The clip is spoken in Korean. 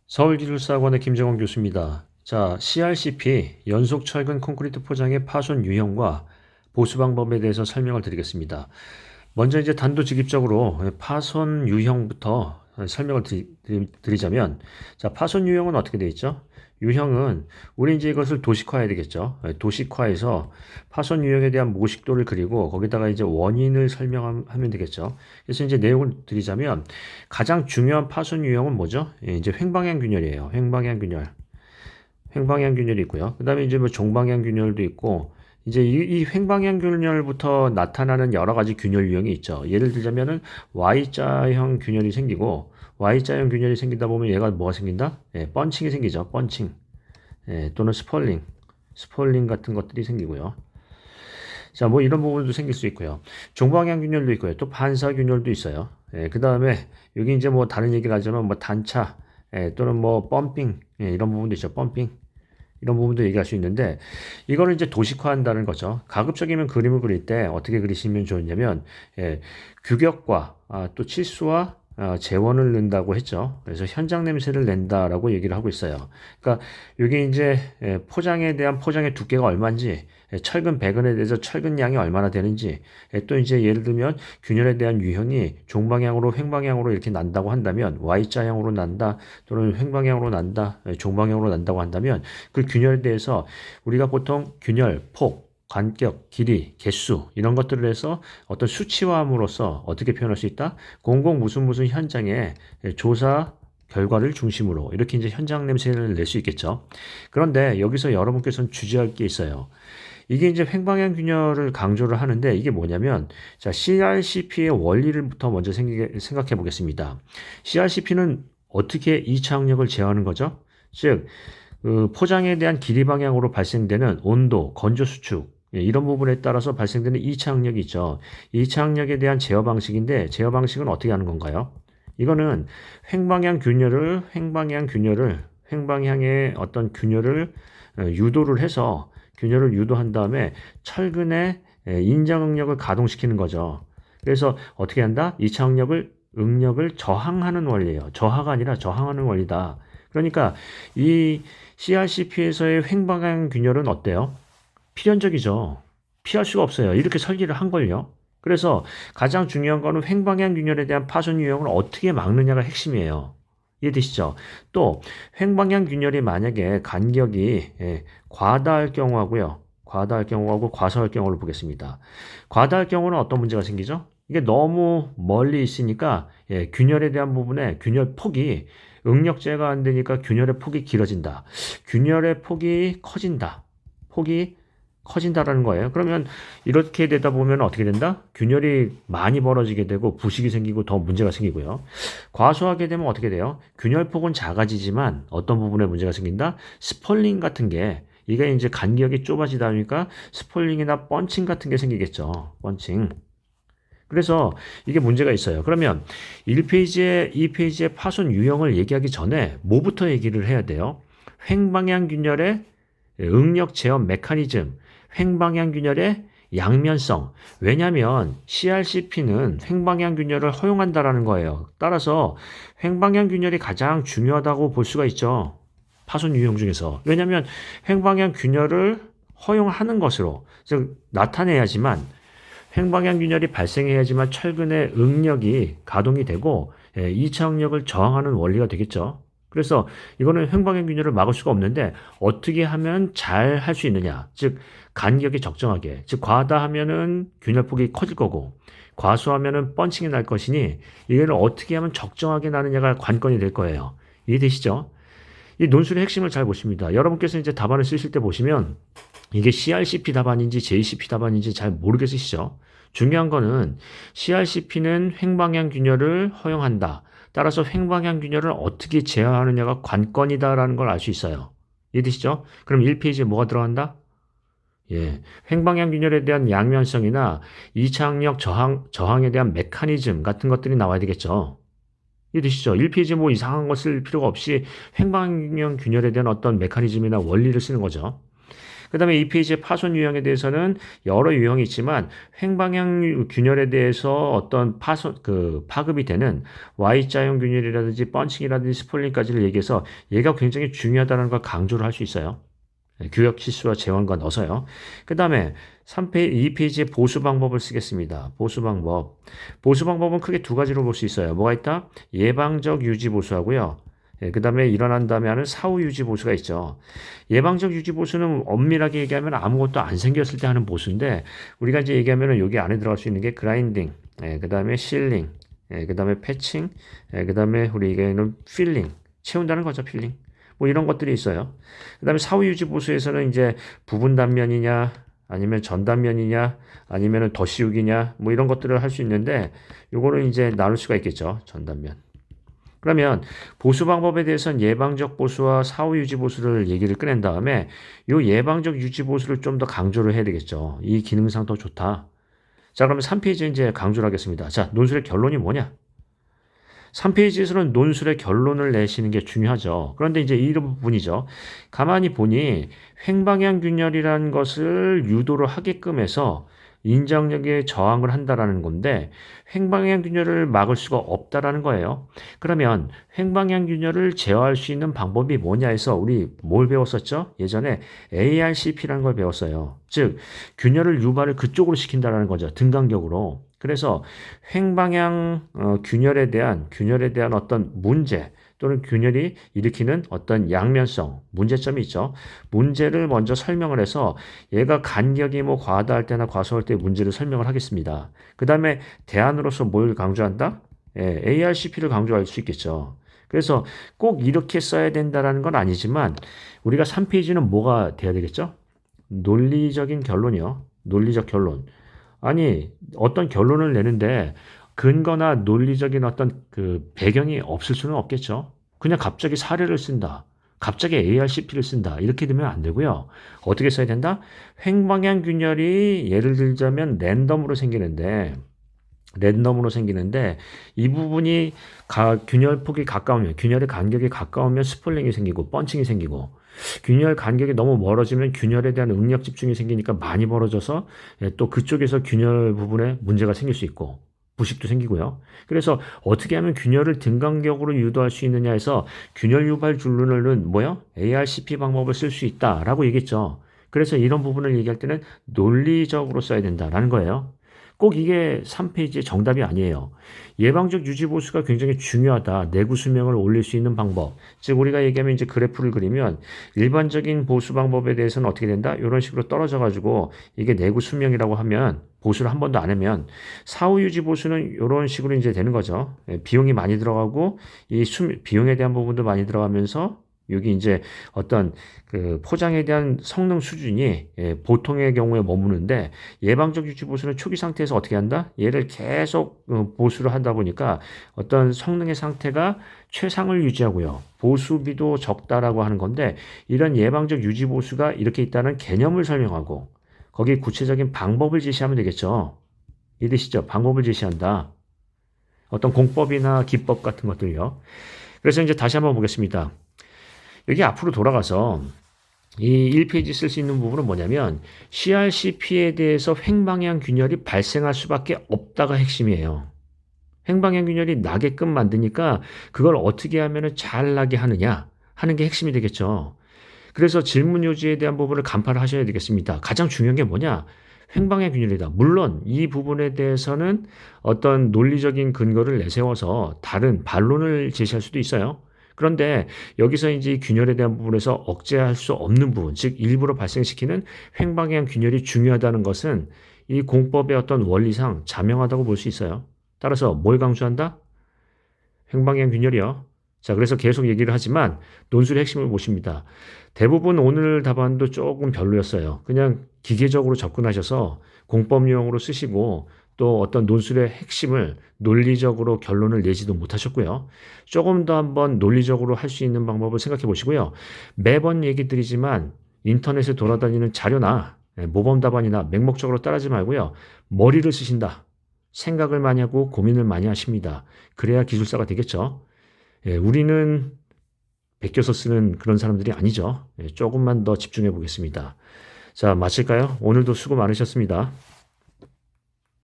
서울기술사학원의 김정원 교수입니다. 자, CRCP 연속 철근 콘크리트 포장의 파손 유형과 보수 방법에 대해서 설명을 드리겠습니다. 먼저 이제 단도직입적으로 파손 유형부터 설명을 드리자면, 자, 파손 유형은 어떻게 되어 있죠? 유형은 우리 이제 이것을 도식화해야 되겠죠. 도식화해서 파손 유형에 대한 모식도를 그리고 거기다가 이제 원인을 설명하면 되겠죠. 그래서 이제 내용을 드리자면 가장 중요한 파손 유형은 뭐죠? 이제 횡방향 균열이에요. 횡방향 균열. 횡방향 균열이 있고요. 그다음에 이제 뭐 종방향 균열도 있고 이제 이 횡방향 균열부터 나타나는 여러 가지 균열 유형이 있죠. 예를 들자면은 Y자형 균열이 생기고 Y자형 균열이 생기다 보면 얘가 뭐가 생긴다? 펀칭이 생기죠. 펀칭. 또는 스폴링 같은 것들이 생기고요. 자, 뭐 이런 부분도 생길 수 있고요. 종방향 균열도 있고요. 또 반사 균열도 있어요. 그 다음에 여기 이제 뭐 다른 얘기를 하자면 뭐 단차, 또는 뭐 펌핑, 이런 부분도 있죠. 펌핑. 이런 부분도 얘기할 수 있는데 이거를 이제 도식화한다는 거죠. 가급적이면 그림을 그릴 때 어떻게 그리시면 좋냐면 규격과 또 치수와 재원을 넣는다고 했죠. 그래서 현장 냄새를 낸다라고 얘기를 하고 있어요. 그러니까 이게 이제 포장에 대한 포장의 두께가 얼마인지, 철근 배근에 대해서 철근 양이 얼마나 되는지, 또 이제 예를 들면 균열에 대한 유형이 종방향으로 횡방향으로 이렇게 난다고 한다면 Y자형으로 난다 또는 횡방향으로 난다, 종방향으로 난다고 한다면 그 균열에 대해서 우리가 보통 균열, 폭, 간격, 길이, 개수 이런 것들을 해서 어떤 수치화함으로써 어떻게 표현할 수 있다? 공공 무슨 현장에 조사 결과를 중심으로 이렇게 이제 현장 냄새를 낼 수 있겠죠. 그런데 여기서 여러분께서는 주의할 게 있어요. 이게 이제 횡방향 균열을 강조를 하는데 이게 뭐냐면 자, CRCP의 원리를부터 먼저 생각해 보겠습니다. CRCP는 어떻게 이차항력을 제어하는 거죠? 즉, 그 포장에 대한 길이 방향으로 발생되는 온도, 건조 수축 이런 부분에 따라서 발생되는 이차항력이 있죠. 이차항력에 대한 제어 방식인데 제어 방식은 어떻게 하는 건가요? 이거는 횡방향의 어떤 균열을 유도를 해서 균열을 유도한 다음에 철근의 인장응력을 가동시키는 거죠. 그래서 어떻게 한다? 이차항력을 응력을 저항하는 원리예요. 저하가 아니라 저항하는 원리다. 그러니까 이 CRCP에서의 횡방향 균열은 어때요? 필연적이죠. 피할 수가 없어요. 이렇게 설계를 한 걸요. 그래서 가장 중요한 거는 횡방향 균열에 대한 파손 유형을 어떻게 막느냐가 핵심이에요. 이해되시죠? 또 횡방향 균열이 만약에 간격이 과다할 경우하고요. 과다할 경우하고 과소할 경우를 보겠습니다. 과다할 경우는 어떤 문제가 생기죠? 이게 너무 멀리 있으니까 균열에 대한 부분에 균열 폭이 응력제가 안 되니까 균열의 폭이 길어진다. 균열의 폭이 커진다. 폭이 커진다라는 거예요. 그러면 이렇게 되다 보면 어떻게 된다? 균열이 많이 벌어지게 되고 부식이 생기고 더 문제가 생기고요. 과소하게 되면 어떻게 돼요? 균열폭은 작아지지만 어떤 부분에 문제가 생긴다? 스폴링 같은 게 이게 이제 간격이 좁아지다 보니까 스폴링이나 펀칭 같은 게 생기겠죠. 펀칭. 그래서 이게 문제가 있어요. 그러면 1페이지에 2페이지의 파손 유형을 얘기하기 전에 뭐부터 얘기를 해야 돼요? 횡방향 균열의 응력 제어 메커니즘, 횡방향 균열의 양면성. 왜냐하면 CRCP는 횡방향 균열을 허용한다라는 거예요. 따라서 횡방향 균열이 가장 중요하다고 볼 수가 있죠. 파손 유형 중에서. 왜냐하면 횡방향 균열을 허용하는 것으로 즉 나타내야지만 횡방향 균열이 발생해야지만 철근의 응력이 가동이 되고 이차응력을 저항하는 원리가 되겠죠. 그래서 이거는 횡방향 균열을 막을 수가 없는데 어떻게 하면 잘 할 수 있느냐. 즉 간격이 적정하게. 즉 과다하면은 균열폭이 커질 거고 과소하면은 펀칭이 날 것이니 이거를 어떻게 하면 적정하게 나느냐가 관건이 될 거예요. 이해되시죠? 이 논술의 핵심을 잘 보십니다. 여러분께서 이제 답안을 쓰실 때 보시면 이게 CRCP 답안인지 JCP 답안인지 잘 모르겠으시죠? 중요한 거는 CRCP는 횡방향 균열을 허용한다. 따라서 횡방향 균열을 어떻게 제어하느냐가 관건이다라는 걸 알 수 있어요. 이해되시죠? 그럼 1페이지에 뭐가 들어간다? 횡방향 균열에 대한 양면성이나 이차항력 저항에 대한 메커니즘 같은 것들이 나와야 되겠죠. 이해되시죠? 1페이지 뭐 이상한 거 쓸 필요가 없이 횡방향 균열에 대한 어떤 메커니즘이나 원리를 쓰는 거죠. 그 다음에 이 페이지의 파손 유형에 대해서는 여러 유형이 있지만 횡방향 균열에 대해서 어떤 파급이 되는 Y자형 균열이라든지 펀칭이라든지 스폴링까지를 얘기해서 얘가 굉장히 중요하다는 걸 강조를 할 수 있어요. 규격 치수와 재원과 넣어서요. 그 다음에 2페이지의 보수 방법을 쓰겠습니다. 보수 방법. 보수 방법은 크게 두 가지로 볼 수 있어요. 뭐가 있다? 예방적 유지 보수하고요. 그 다음에 일어난 다음에 하는 사후 유지 보수가 있죠. 예방적 유지 보수는 엄밀하게 얘기하면 아무것도 안 생겼을 때 하는 보수인데 우리가 이제 얘기하면 여기 안에 들어갈 수 있는 게 그라인딩, 그 다음에 실링, 그 다음에 패칭, 그 다음에 우리 얘기하는 필링, 채운다는 거죠, 필링. 뭐 이런 것들이 있어요. 그 다음에 사후 유지 보수에서는 이제 부분 단면이냐, 아니면 전 단면이냐, 아니면 더 씌우기냐, 뭐 이런 것들을 할 수 있는데, 요거는 이제 나눌 수가 있겠죠. 전 단면. 그러면 보수 방법에 대해서는 예방적 보수와 사후 유지 보수를 얘기를 꺼낸 다음에 요 예방적 유지 보수를 좀 더 강조를 해야 되겠죠. 이 기능상 더 좋다. 자, 그러면 3페이지 이제 강조를 하겠습니다. 자, 논술의 결론이 뭐냐? 3페이지에서는 논술의 결론을 내시는 게 중요하죠. 그런데 이제 이 부분이죠. 가만히 보니 횡방향 균열이라는 것을 유도를 하게끔 해서 인장력에 저항을 한다라는 건데 횡방향 균열을 막을 수가 없다라는 거예요. 그러면 횡방향 균열을 제어할 수 있는 방법이 뭐냐 해서 우리 뭘 배웠었죠? 예전에 ARCP라는 걸 배웠어요. 즉 균열을 유발을 그쪽으로 시킨다라는 거죠. 등간격으로. 그래서 횡방향 균열에 대한 어떤 문제 또는 균열이 일으키는 어떤 양면성, 문제점이 있죠. 문제를 먼저 설명을 해서 얘가 간격이 뭐 과하다 할 때나 과소할 때 문제를 설명을 하겠습니다. 그 다음에 대안으로서 뭘 강조한다? ARCP를 강조할 수 있겠죠. 그래서 꼭 이렇게 써야 된다는 건 아니지만 우리가 3페이지는 뭐가 돼야 되겠죠? 논리적인 결론이요. 논리적 결론. 아니, 어떤 결론을 내는데 근거나 논리적인 어떤 그 배경이 없을 수는 없겠죠. 그냥 갑자기 사례를 쓴다. 갑자기 ARCP를 쓴다. 이렇게 되면 안 되고요. 어떻게 써야 된다? 횡방향 균열이 예를 들자면 랜덤으로 생기는데 이 부분이 균열 폭이 가까우면 균열의 간격이 가까우면 스폴링이 생기고 펀칭이 생기고 균열 간격이 너무 멀어지면 균열에 대한 응력 집중이 생기니까 많이 벌어져서 또 그쪽에서 균열 부분에 문제가 생길 수 있고 부식도 생기고요. 그래서 어떻게 하면 균열을 등간격으로 유도할 수 있느냐 해서 균열 유발 줄눈을 뭐요? ARCP 방법을 쓸 수 있다라고 얘기했죠. 그래서 이런 부분을 얘기할 때는 논리적으로 써야 된다라는 거예요. 꼭 이게 3페이지의 정답이 아니에요. 예방적 유지 보수가 굉장히 중요하다. 내구 수명을 올릴 수 있는 방법. 즉 우리가 얘기하면 이제 그래프를 그리면 일반적인 보수 방법에 대해서는 어떻게 된다? 이런 식으로 떨어져 가지고 이게 내구 수명이라고 하면 보수를 한 번도 안 하면 사후 유지 보수는 이런 식으로 이제 되는 거죠. 비용이 많이 들어가고 이 비용에 대한 부분도 많이 들어가면서 여기 이제 어떤 그 포장에 대한 성능 수준이 보통의 경우에 머무는데 예방적 유지 보수는 초기 상태에서 어떻게 한다? 얘를 계속 보수를 하다 보니까 어떤 성능의 상태가 최상을 유지하고요. 보수비도 적다라고 하는 건데 이런 예방적 유지 보수가 이렇게 있다는 개념을 설명하고 거기에 구체적인 방법을 제시하면 되겠죠. 이해되시죠? 방법을 제시한다. 어떤 공법이나 기법 같은 것들요. 그래서 이제 다시 한번 보겠습니다. 여기 앞으로 돌아가서 이 1페이지 쓸 수 있는 부분은 뭐냐면 CRCP에 대해서 횡방향 균열이 발생할 수밖에 없다가 핵심이에요. 횡방향 균열이 나게끔 만드니까 그걸 어떻게 하면 잘 나게 하느냐 하는 게 핵심이 되겠죠. 그래서 질문 요지에 대한 부분을 간파를 하셔야 되겠습니다. 가장 중요한 게 뭐냐? 횡방향 균열이다. 물론 이 부분에 대해서는 어떤 논리적인 근거를 내세워서 다른 반론을 제시할 수도 있어요. 그런데 여기서 이제 균열에 대한 부분에서 억제할 수 없는 부분, 즉 일부러 발생시키는 횡방향 균열이 중요하다는 것은 이 공법의 어떤 원리상 자명하다고 볼 수 있어요. 따라서 뭘 강조한다? 횡방향 균열이요. 자, 그래서 계속 얘기를 하지만 논술의 핵심을 보십니다. 대부분 오늘 답안도 조금 별로였어요. 그냥 기계적으로 접근하셔서 공법 유형으로 쓰시고 또 어떤 논술의 핵심을 논리적으로 결론을 내지도 못하셨고요. 조금 더 한번 논리적으로 할 수 있는 방법을 생각해 보시고요. 매번 얘기 드리지만 인터넷에 돌아다니는 자료나 모범 답안이나 맹목적으로 따르지 말고요. 머리를 쓰신다. 생각을 많이 하고 고민을 많이 하십니다. 그래야 기술사가 되겠죠. 우리는 베껴서 쓰는 그런 사람들이 아니죠. 조금만 더 집중해 보겠습니다. 자, 마칠까요? 오늘도 수고 많으셨습니다.